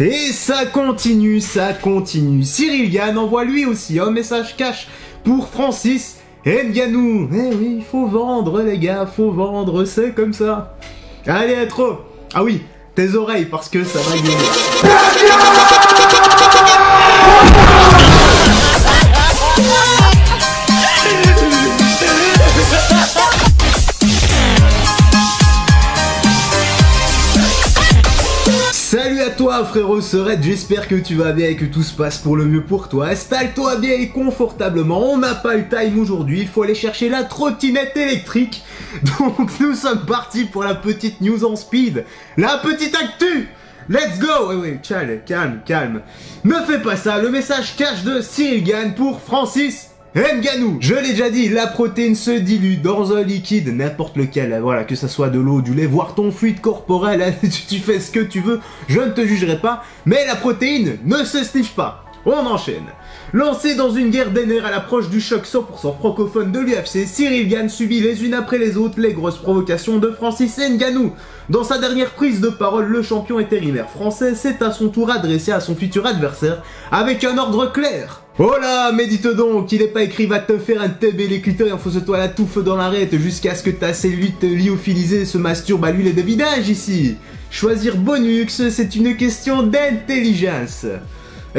Et ça continue, ça continue. Cyril Gane envoie lui aussi un message cash pour Francis Ngannou. Eh oui, il faut vendre les gars, faut vendre, c'est comme ça. Allez, intro. Ah oui, tes oreilles parce que ça va gueuler. Salut à toi frérot Serette, j'espère que tu vas bien et que tout se passe pour le mieux pour toi. Installe-toi bien et confortablement, on n'a pas le time aujourd'hui, il faut aller chercher la trottinette électrique. Donc nous sommes partis pour la petite news en speed, la petite actu. Let's go. Oui, calme. Ne fais pas ça, le message cash de Cyril Gane pour Francis Ngannou. Je l'ai déjà dit, la protéine se dilue dans un liquide, n'importe lequel, voilà, que ça soit de l'eau, du lait, voire ton fluide corporel, hein, tu fais ce que tu veux, je ne te jugerai pas, mais la protéine ne se sniffe pas. On enchaîne. Lancé dans une guerre des nerfs à l'approche du choc 100% francophone de l'UFC, Cyril Gane subit les unes après les autres les grosses provocations de Francis Ngannou. Dans sa dernière prise de parole, le champion intérimaire français s'est à son tour adressé à son futur adversaire avec un ordre clair. Oh là, médite donc, il n'est pas écrit va te faire un TB les clitoris, enfonce-toi la touffe dans l'arête jusqu'à ce que ta cellulite lyophilisée se masturbe à l'huile de vidange ici. Choisir Bonux, c'est une question d'intelligence.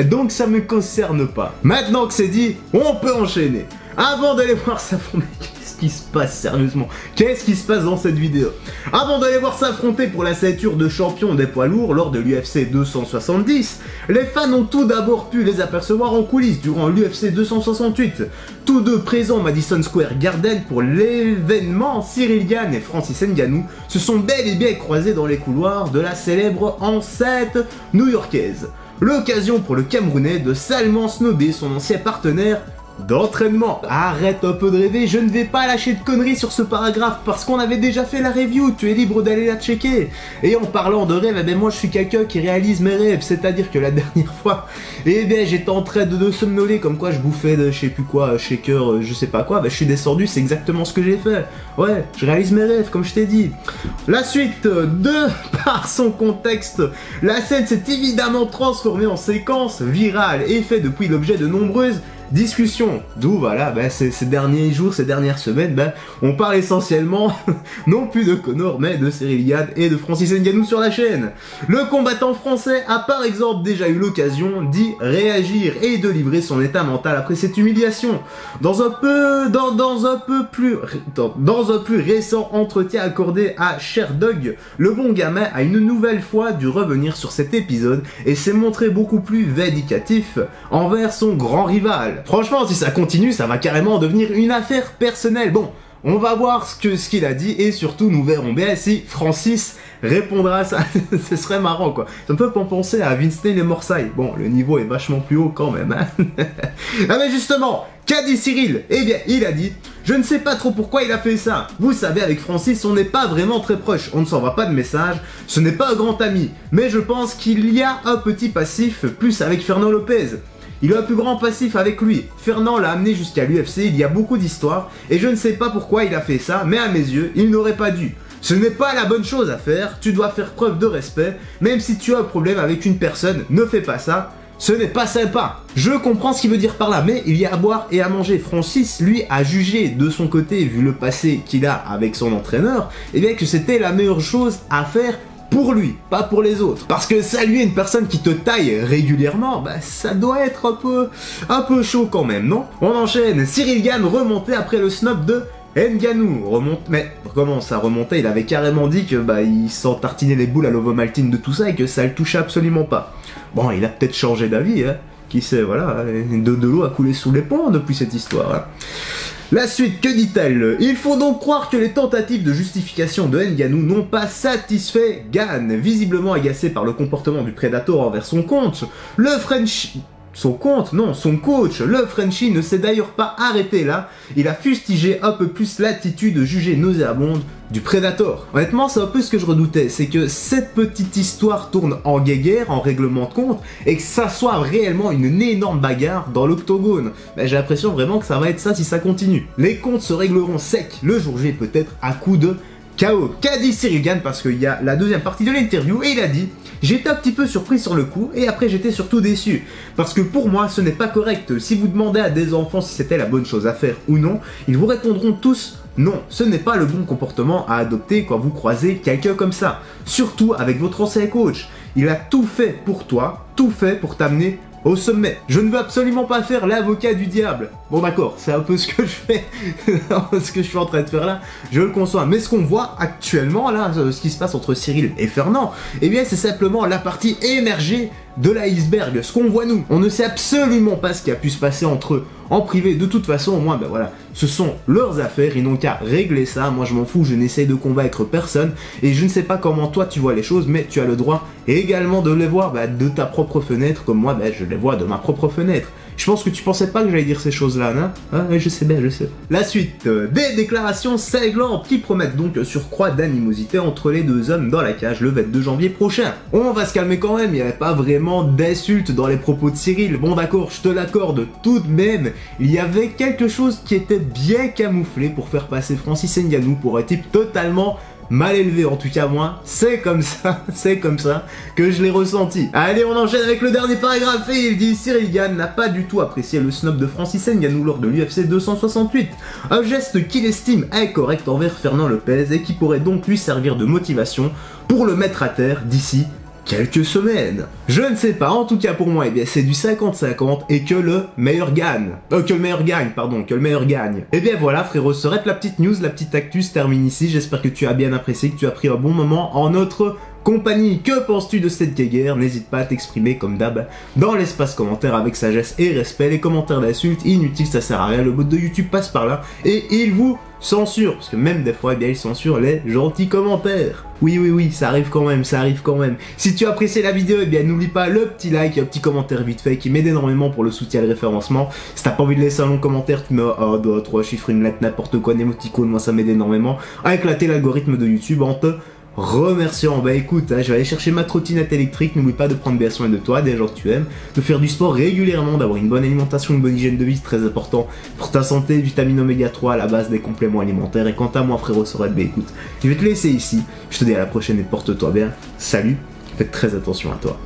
Donc ça me concerne pas. Maintenant que c'est dit, on peut enchaîner. Avant d'aller voir s'affronter, qu'est-ce qui se passe sérieusement? Qu'est-ce qui se passe dans cette vidéo? Avant d'aller voir s'affronter pour la ceinture de champion des poids lourds lors de l'UFC 270, les fans ont tout d'abord pu les apercevoir en coulisses durant l'UFC 268. Tous deux présents au Madison Square Garden pour l'événement, Cyril Gane et Francis Ngannou se sont bel et bien croisés dans les couloirs de la célèbre enceinte new-yorkaise. L'occasion pour le Camerounais de salement snober son ancien partenaire d'entraînement. Arrête un peu de rêver, je ne vais pas lâcher de conneries sur ce paragraphe parce qu'on avait déjà fait la review, tu es libre d'aller la checker. Et en parlant de rêve, eh ben moi je suis quelqu'un qui réalise mes rêves, c'est-à-dire que la dernière fois, eh bien j'étais en train de somnoler comme quoi je bouffais de je sais plus quoi, shaker, je sais pas quoi, ben je suis descendu, c'est exactement ce que j'ai fait. Ouais, je réalise mes rêves comme je t'ai dit. La suite, par son contexte, la scène s'est évidemment transformée en séquence virale et fait depuis l'objet de nombreuses discussion, d'où voilà, ces derniers jours, ces dernières semaines, on parle essentiellement, non plus de Conor, mais de Cyril Gane et de Francis Ngannou sur la chaîne. Le combattant français a par exemple déjà eu l'occasion d'y réagir et de livrer son état mental après cette humiliation. Dans un plus récent entretien accordé à Sherdog, le bon gamin a une nouvelle fois dû revenir sur cet épisode et s'est montré beaucoup plus vindicatif envers son grand rival. Franchement, si ça continue, ça va carrément devenir une affaire personnelle. Bon, on va voir ce qu'il a dit et surtout nous verrons bien si Francis répondra à ça. Ce serait marrant quoi. Ça me peut penser à Vince Neil et Morsay. Bon, le niveau est vachement plus haut quand même. Hein. Ah mais justement, qu'a dit Cyril? Eh bien, il a dit « Je ne sais pas trop pourquoi il a fait ça. Vous savez, avec Francis, on n'est pas vraiment très proches. On ne s'envoie pas de messages. Ce n'est pas un grand ami. Mais je pense qu'il y a un petit passif plus avec Fernand Lopez. » Il a un plus grand passif avec lui. Fernand l'a amené jusqu'à l'UFC, il y a beaucoup d'histoires, et je ne sais pas pourquoi il a fait ça, mais à mes yeux, il n'aurait pas dû. Ce n'est pas la bonne chose à faire, tu dois faire preuve de respect, même si tu as un problème avec une personne, ne fais pas ça, ce n'est pas sympa. Je comprends ce qu'il veut dire par là, mais il y a à boire et à manger. Francis, lui, a jugé de son côté, vu le passé qu'il a avec son entraîneur, eh bien que c'était la meilleure chose à faire pour lui, pas pour les autres. Parce que saluer une personne qui te taille régulièrement, ça doit être un peu chaud quand même, non? On enchaîne. Cyril Gane remontait après le snob de Ngannou. Mais comment ça remontait? Il avait carrément dit que il s'en tartinait les boules à l'ovomaltine de tout ça et que ça le touchait absolument pas. Bon, il a peut-être changé d'avis, hein. Qui sait, voilà, de l'eau a coulé sous les ponts depuis cette histoire. Hein. La suite, que dit-elle? Il faut donc croire que les tentatives de justification de Ngannou n'ont pas satisfait Gane. Visiblement agacé par le comportement du Predator envers son coach, son coach, le Frenchie ne s'est d'ailleurs pas arrêté là, il a fustigé un peu plus l'attitude jugée nauséabonde du Predator. Honnêtement, c'est un peu ce que je redoutais, c'est que cette petite histoire tourne en guéguerre, en règlement de compte, et que ça soit réellement une énorme bagarre dans l'octogone. J'ai l'impression vraiment que ça va être ça si ça continue. Les comptes se régleront secs le jour J, peut-être à coup de KO. Qu'a dit Cyril Gann, parce qu'il y a la deuxième partie de l'interview, et il a dit « J'étais un petit peu surpris sur le coup, et après j'étais surtout déçu. Parce que pour moi, ce n'est pas correct. Si vous demandez à des enfants si c'était la bonne chose à faire ou non, ils vous répondront tous « Non, ce n'est pas le bon comportement à adopter quand vous croisez quelqu'un comme ça. Surtout avec votre ancien coach. Il a tout fait pour toi, tout fait pour t'amener au sommet. Je ne veux absolument pas faire l'avocat du diable. » Bon d'accord, c'est un peu ce que je fais, ce que je suis en train de faire là, je le conçois. Mais ce qu'on voit actuellement là, ce qui se passe entre Cyril et Fernand, eh bien c'est simplement la partie émergée de l'iceberg. Ce qu'on voit nous, on ne sait absolument pas ce qui a pu se passer entre eux en privé. De toute façon, au moins, ben voilà, ce sont leurs affaires, ils n'ont qu'à régler ça. Moi je m'en fous, je n'essaye de convaincre personne. Et je ne sais pas comment toi tu vois les choses, mais tu as le droit également de les voir de ta propre fenêtre, comme moi je les vois de ma propre fenêtre. Je pense que tu pensais pas que j'allais dire ces choses-là, non? Ah, je sais bien, je sais. La suite, des déclarations cinglantes qui promettent donc surcroît d'animosité entre les deux hommes dans la cage le 22 janvier prochain. On va se calmer quand même, il n'y avait pas vraiment d'insultes dans les propos de Cyril. Bon d'accord, je te l'accorde tout de même, il y avait quelque chose qui était bien camouflé pour faire passer Francis Ngannou pour un type totalement mal élevé. En tout cas moi, c'est comme ça que je l'ai ressenti. Allez, on enchaîne avec le dernier paragraphe et il dit: Cyril Gann n'a pas du tout apprécié le snob de Francis Ngannou lors de l'UFC 268, un geste qu'il estime incorrect envers Fernand Lopez et qui pourrait donc lui servir de motivation pour le mettre à terre d'ici quelques semaines. Je ne sais pas, en tout cas pour moi, eh bien c'est du 50-50 et que le meilleur gagne. Que le meilleur gagne. Et bien voilà frérot, ça serait la petite news, la petite actu se termine ici. J'espère que tu as bien apprécié, que tu as pris un bon moment en notre compagnie. Que penses-tu de cette guerre? N'hésite pas à t'exprimer comme d'hab dans l'espace commentaire avec sagesse et respect. Les commentaires d'insultes inutiles, ça sert à rien, le bot de YouTube passe par là et il vous censure, parce que même des fois, eh bien, il censure les gentils commentaires. Oui, ça arrive quand même. Si tu as apprécié la vidéo, eh bien n'oublie pas le petit like et un petit commentaire vite fait qui m'aide énormément pour le soutien et le référencement. Si t'as pas envie de laisser un long commentaire, tu mets 1, 2, 3 chiffres, une lettre, n'importe quoi, un émoticône, moi ça m'aide énormément à éclater l'algorithme de YouTube en te remerciant. Bah écoute, je vais aller chercher ma trottinette électrique, n'oublie pas de prendre bien soin de toi, des gens que tu aimes, de faire du sport régulièrement, d'avoir une bonne alimentation, une bonne hygiène de vie, c'est très important pour ta santé, vitamine oméga 3 à la base des compléments alimentaires. Et quant à moi frérot Sorel, bah écoute, je vais te laisser ici, je te dis à la prochaine et porte-toi bien, salut, faites très attention à toi.